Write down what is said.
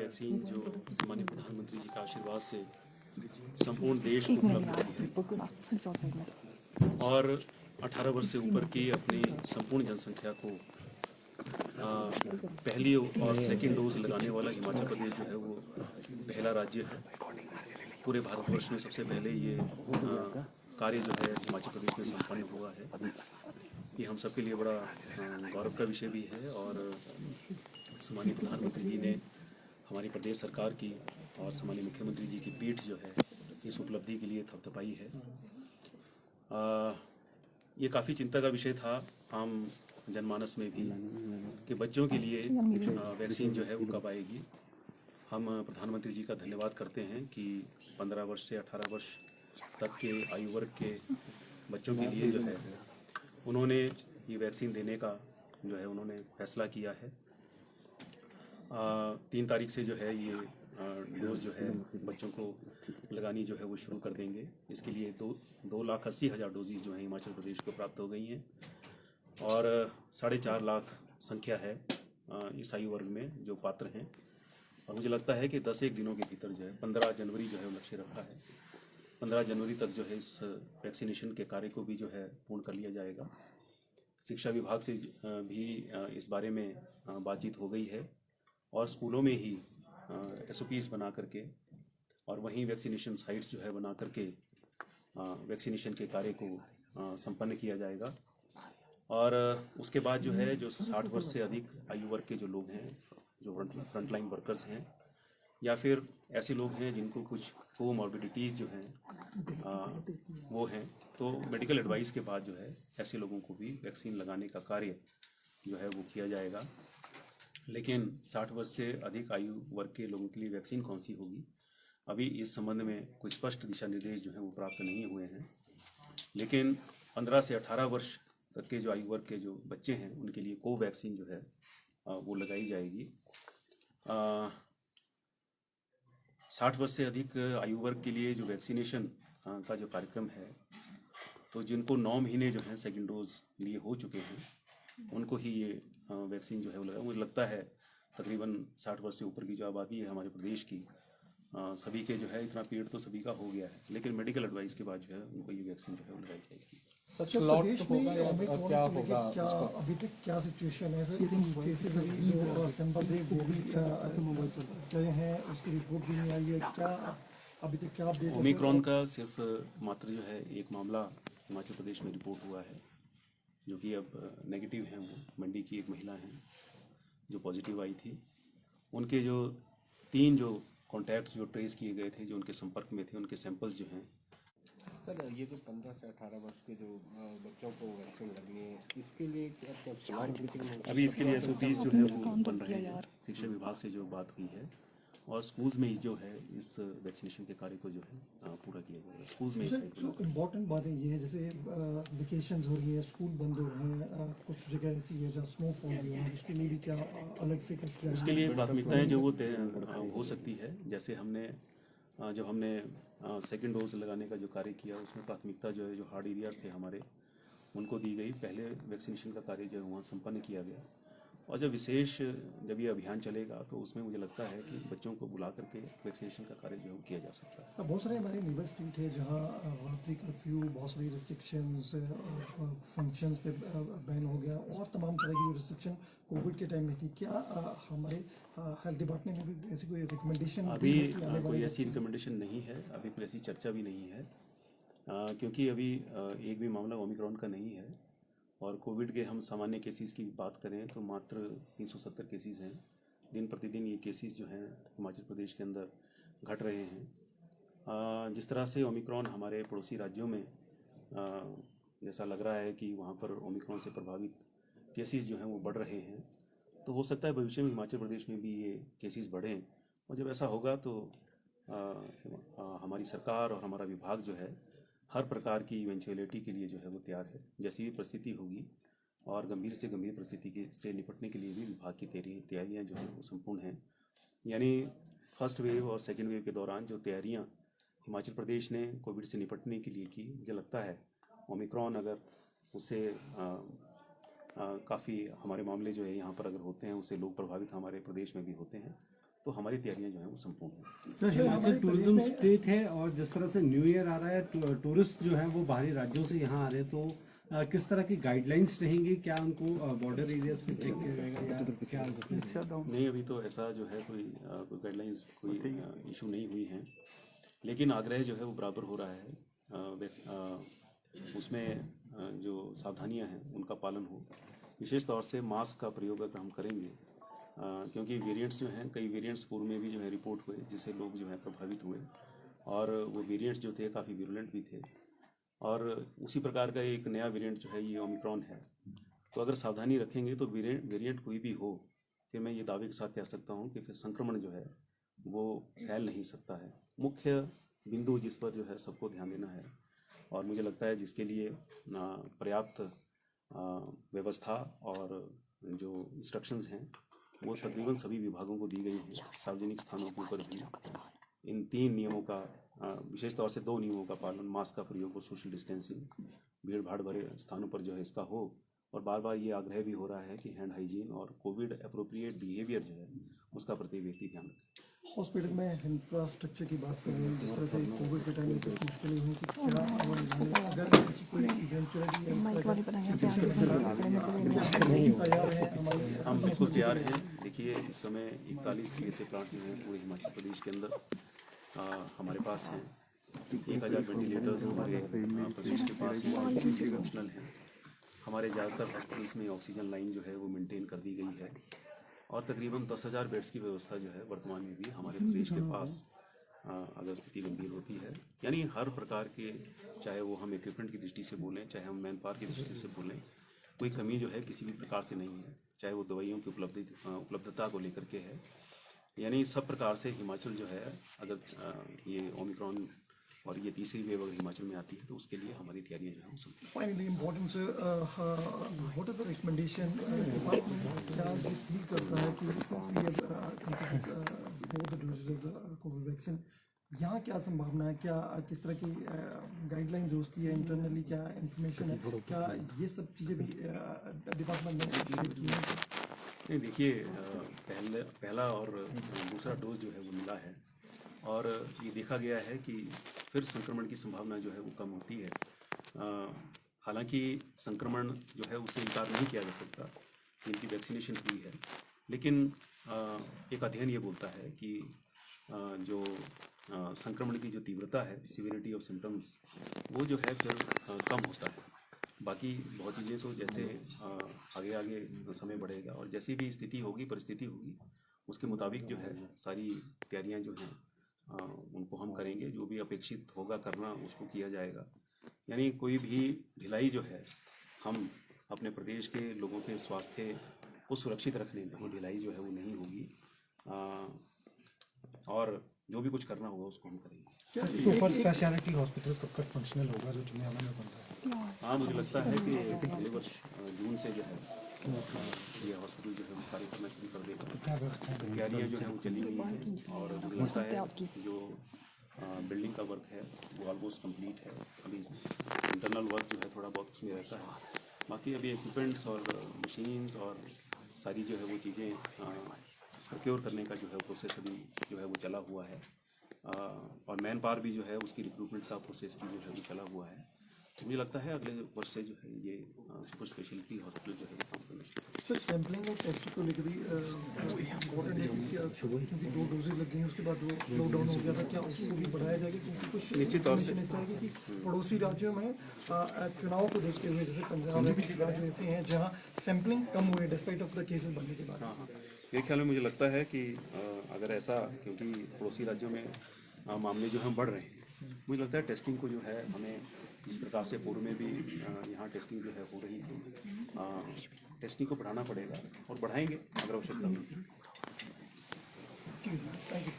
Vaccine जो माननीय प्रधानमंत्री जी का आशीर्वाद से संपूर्ण देश को उपलब्ध हुई है और 18 वर्ष से ऊपर की अपनी संपूर्ण जनसंख्या को पहली और सेकेंड डोज लगाने वाला हिमाचल प्रदेश जो है वो पहला राज्य है। पूरे भारतवर्ष में सबसे पहले ये कार्य जो है हिमाचल प्रदेश में संपन्न हुआ है। ये हम सबके लिए बड़ा गौरव का विषय भी है और सम्मानीय प्रधानमंत्री जी ने हमारी प्रदेश सरकार की और सम्मानीय मुख्यमंत्री जी की पीठ जो है इस उपलब्धि के लिए थपथपाई है। ये काफ़ी चिंता का विषय था आम जनमानस में भी कि बच्चों के लिए वैक्सीन जो है वो कब आएगी। हम प्रधानमंत्री जी का धन्यवाद करते हैं कि 15 वर्ष से 18 वर्ष तक के आयु वर्ग के बच्चों के लिए जो है उन्होंने ये वैक्सीन देने का जो है उन्होंने फैसला किया है। 3 तारीख से जो है ये डोज जो है बच्चों को लगानी जो है वो शुरू कर देंगे। इसके लिए 2,80,000 डोजेज जो है हिमाचल प्रदेश को प्राप्त हो गई हैं और 4.5 लाख संख्या है इस आयु वर्ग में जो पात्र हैं। और मुझे लगता है कि 10 एक दिनों के भीतर जो है 15 जनवरी जो है लक्ष्य रखा है, 15 जनवरी तक जो है इस वैक्सीनेशन के कार्य को भी जो है पूर्ण कर लिया जाएगा। शिक्षा विभाग से भी इस बारे में बातचीत हो गई है और स्कूलों में ही SOPs बना करके और वहीं वैक्सीनेशन साइट्स जो है बना करके वैक्सीनेशन के कार्य को संपन्न किया जाएगा। और उसके बाद जो है जो 60 वर्ष से अधिक आयु वर्ग के जो लोग हैं, जो फ्रंटलाइन वर्कर्स हैं या फिर ऐसे लोग हैं जिनको कुछ कोमॉर्बिडिटीज़ जो हैं वो हैं, तो मेडिकल एडवाइस के बाद जो है ऐसे लोगों को भी वैक्सीन लगाने का कार्य जो है वो किया जाएगा। लेकिन 60 वर्ष से अधिक आयु वर्ग के लोगों के लिए वैक्सीन कौन सी होगी, अभी इस संबंध में कोई स्पष्ट दिशा निर्देश जो हैं वो प्राप्त नहीं हुए हैं। लेकिन 15 से 18 वर्ष तक के जो आयु वर्ग के जो बच्चे हैं उनके लिए कोवैक्सीन जो है वो लगाई जाएगी। 60 वर्ष से अधिक आयु वर्ग के लिए जो वैक्सीनेशन का जो कार्यक्रम है, तो जिनको 9 महीने जो हैं सेकेंड डोज लिए हो चुके हैं उनको ही ये वैक्सीन जो है वो लगाए। मुझे लगता है तकरीबन 60 वर्ष से ऊपर की जो आबादी है हमारे प्रदेश की सभी के जो है इतना पीरियड तो सभी का हो गया है, लेकिन मेडिकल एडवाइस के बाद जो है उनको ये वैक्सीन जो है वो लगाई जाएगी। सच प्रदेश में क्या होगा, क्या अभी तक क्या सिचुएशन है सर? केसेस अभी जो सैंपल थे वो भी गए हैं, उसकी रिपोर्ट भी नहीं आई है, क्या अभी तक क्या अपडेट है? ओमिक्रॉन का सिर्फ मात्र जो है एक मामला हिमाचल प्रदेश में रिपोर्ट हुआ है जो कि अब नेगेटिव हैं। वो मंडी की एक महिला हैं जो पॉजिटिव आई थी। उनके जो 3 जो कॉन्टैक्ट्स जो ट्रेस किए गए थे, जो उनके संपर्क में थे, उनके सैंपल्स जो हैं। सर ये जो 15 से 18 वर्ष के जो बच्चों को वैक्सीन लगनी है, इसके लिए क्या सलाह? अभी इसके लिए SOPs जो है वो बन रहे हैं। शिक्षा विभाग से जो बात हुई है और स्कूल्स में जो है इस वैक्सीनेशन के कार्य को जो है पूरा किया जाएगा। स्कूल्स में इम्पोर्टेंट बातें ये है, जैसे वेकेशंस हो रही है, स्कूल बंद हो रहे हैं, कुछ जगह ऐसी है जहाँ स्नोफॉल भी है, उसके लिए भी क्या अलग से कुछ? उसके लिए प्राथमिकताएं जो वो हो सकती है। जैसे जब हमने सेकेंड डोज लगाने का जो कार्य किया उसमें प्राथमिकता जो है जो हार्ड एरियाज़ थे हमारे उनको दी गई। पहले वैक्सीनेशन का कार्य जो है वहाँ संपन्न किया गया और जब ये अभियान चलेगा तो उसमें मुझे लगता है कि बच्चों को बुला करके वैक्सीनेशन का कार्य जो है किया जा सकता है। बहुत सारे हमारे नेबर स्टेट है जहाँ रात्रि कर्फ्यू, बहुत सारी रिस्ट्रिक्शंस, फंक्शंस पे बैन हो गया और तमाम तरह की रिस्ट्रिक्शन कोविड के टाइम में थी। क्या हमारे हेल्थ डिपार्टमेंट में भी ऐसी कोई रिकमेंडेशन? अभी कोई ऐसी रिकमेंडेशन नहीं है, अभी कोई ऐसी चर्चा भी नहीं है क्योंकि अभी एक भी मामला ओमिक्रॉन का नहीं है और कोविड के हम सामान्य केसेस की बात करें तो मात्र 370 केसेस हैं। दिन प्रतिदिन ये केसेस जो हैं हिमाचल प्रदेश के अंदर घट रहे हैं। जिस तरह से ओमिक्रॉन हमारे पड़ोसी राज्यों में जैसा लग रहा है कि वहाँ पर ओमिक्रॉन से प्रभावित केसेस जो हैं वो बढ़ रहे हैं, तो हो सकता है भविष्य में हिमाचल प्रदेश में भी ये केसेस बढ़ें और जब ऐसा होगा तो हमारी सरकार और हमारा विभाग जो है हर प्रकार की इवेंचुअलिटी के लिए जो है वो तैयार है। जैसी भी परिस्थिति होगी और गंभीर से गंभीर परिस्थिति से निपटने के लिए भी विभाग की तैयारियां जो हैं वो संपूर्ण हैं। यानी फर्स्ट वेव और सेकेंड वेव के दौरान जो तैयारियां हिमाचल प्रदेश ने कोविड से निपटने के लिए की, मुझे लगता है ओमिक्रॉन अगर उससे काफ़ी हमारे मामले जो है यहाँ पर अगर होते हैं उससे लोग प्रभावित हमारे प्रदेश में भी होते हैं, तो हमारी तैयारियां जो हैं वो संपूर्ण हैं। सर, हिमाचल टूरिज्म स्टेट है और जिस तरह से न्यू ईयर आ रहा है, टूरिस्ट जो हैं वो बाहरी राज्यों से यहाँ आ रहे हैं, तो किस तरह की गाइडलाइंस रहेंगी? क्या उनको बॉर्डर एरियाज पे चेक किया जाएगा या क्या इसमें? नहीं, अभी तो ऐसा जो है कोई गाइडलाइंस कोई इशू नहीं हुई है, लेकिन आग्रह जो है वो बराबर हो रहा है। उसमें जो सावधानियां हैं उनका पालन हो, विशेष तौर से मास्क का प्रयोग अगर हम करेंगे, क्योंकि वेरिएंट्स जो हैं, कई वेरिएंट्स पूर्व में भी जो है रिपोर्ट हुए जिससे लोग जो है प्रभावित हुए, और वो वेरिएंट्स जो थे काफ़ी विरुलेंट भी थे, और उसी प्रकार का एक नया वेरिएंट जो है ये ओमिक्रॉन है। तो अगर सावधानी रखेंगे तो वेरिएंट कोई भी हो, फिर मैं ये दावे के साथ कह सकता हूँ कि फिर संक्रमण जो है वो फैल नहीं सकता है। मुख्य बिंदु जिस पर जो है सबको ध्यान देना है, और मुझे लगता है जिसके लिए पर्याप्त व्यवस्था और जो इंस्ट्रक्शंस हैं वो तकरीबन सभी विभागों को दी गई हैं। सार्वजनिक स्थानों के ऊपर भी इन 3 नियमों का, विशेष तौर से 2 नियमों का पालन, मास्क का प्रयोग और सोशल डिस्टेंसिंग, भीड़ भाड़ भरे स्थानों पर जो है इसका हो, और बार बार ये आग्रह भी हो रहा है कि हैंड हाइजीन और कोविड अप्रोप्रिएट बिहेवियर जो है उसका प्रत्येक व्यक्ति ध्यान रखे। हॉस्पिटल में इंफ्रास्ट्रक्चर की बात करें, जिस तरह से कोविड के टाइम में कुछ मुश्किलें हुई, कि क्या अगर किसी कोई इवेंचुअली तैयार है हमारे? हम बिल्कुल तैयार हैं। देखिए, इस समय 41 PSA प्लांट जो हैं पूरे हिमाचल प्रदेश के अंदर हमारे पास हैं। 1000 वेंटिलेटर्स हमारे प्रदेश के पास फंक्शनल हैं। हमारे ज़्यादातर हॉस्पिटल्स में ऑक्सीजन लाइन जो है वो मेंटेन कर दी गई है, और तकरीबन 10,000 बेड्स की व्यवस्था जो है वर्तमान में भी हमारे प्रदेश के पास, अगर स्थिति गंभीर होती है, यानी हर प्रकार के, चाहे वो हम इक्विपमेंट की दृष्टि से बोलें, चाहे हम मैन पावर की दृष्टि से बोलें, कोई कमी जो है किसी भी प्रकार से नहीं है। चाहे वो दवाइयों की उपलब्धता को लेकर के है, यानी सब प्रकार से हिमाचल जो है, अगर ये ओमिक्रॉन और ये तीसरी वेव अगर हिमाचल में आती है तो उसके लिए हमारी तैयारियां जो है वो सब। Finally important what are the recommendation department क्या ये फील करता है कि since we both the doses of the COVID vaccine, यहाँ क्या संभावना है, क्या किस तरह की गाइडलाइंस होती है इंटरनली, क्या इंफॉर्मेशन है, क्या ये सब चीज़ें भी डिपार्टमेंट ने शेयर की हैं? नहीं, देखिए, पहला और दूसरा डोज जो है वो मिला है, और ये देखा गया है कि फिर संक्रमण की संभावना जो है वो कम होती है। हालांकि संक्रमण जो है उससे इनकार नहीं किया जा सकता, इनकी वैक्सीनेशन हुई है, लेकिन एक अध्ययन ये बोलता है कि जो संक्रमण की जो तीव्रता है, सिवियरिटी ऑफ सिम्टम्स, वो जो है फिर कम होता है। बाकी बहुत चीज़ें तो जैसे आगे आगे समय बढ़ेगा और जैसी भी स्थिति होगी, परिस्थिति होगी, उसके मुताबिक जो है सारी तैयारियां जो हैं उनको हम करेंगे। जो भी अपेक्षित होगा करना उसको किया जाएगा, यानी कोई भी ढिलाई जो है, हम अपने प्रदेश के लोगों के स्वास्थ्य को सुरक्षित रखने में वो ढिलाई जो है वो नहीं होगी, और जो भी कुछ करना होगा उसको हम करेंगे। सुपर स्पेशलिटी हॉस्पिटल कब तक फंक्शनल होगा जो चिन्याला में बन रहा है? हाँ, मुझे लगता है कि अगले वर्ष जून से जो है ये हॉस्पिटल जो है वो कार्य करना शुरू कर देगा। तैयारियाँ जो है वो चली गई हैं, और मुझे लगता है जो बिल्डिंग का वर्क है वो ऑलमोस्ट कंप्लीट है। अभी इंटरनल वर्क जो है थोड़ा बहुत उसमें रहता है, बाकी अभी इक्विपमेंट्स और मशीन्स और सारी जो है वो चीज़ें प्रोक्योर करने का जो है प्रोसेस अभी जो है वो चला हुआ है, और मैन पावर भी जो है उसकी रिक्रूटमेंट का प्रोसेस भी जो है वो चला हुआ है। तो मुझे लगता है अगले वर्ष से जो है ये सुपर स्पेशलिटी हॉस्पिटल जो है वो काम करना शुरू करेगा। सर, सैम्पलिंग और टेस्टिंग को लेकर भी इम्पोर्टेंट है कि क्योंकि 2 डोजेज लग गई हैं, उसके बाद वो स्लो डाउन हो गया था, क्या उसको भी बढ़ाया जाएगा? क्योंकि कुछ निश्चित तौर से इस तरह की कि पड़ोसी राज्यों में चुनाव को देखते हुए, जैसे पंजाब में कुछ राज्य ऐसे हैं जहाँ सैम्पलिंग कम हुए डिस्पाइट ऑफ द केसेस बढ़ने के बाद। हाँ, मेरे ख्याल में मुझे लगता है कि अगर ऐसा, क्योंकि पड़ोसी राज्यों में मामले जो हैं बढ़ रहे हैं, मुझे लगता है टेस्टिंग को जो है हमें जिस प्रकार से पूर्व में भी यहाँ टेस्टिंग जो है हो रही थी, टेस्टिंग को बढ़ाना पड़ेगा और बढ़ाएंगे अगर आवश्यकता होगी। ठीक है, थैंक यू।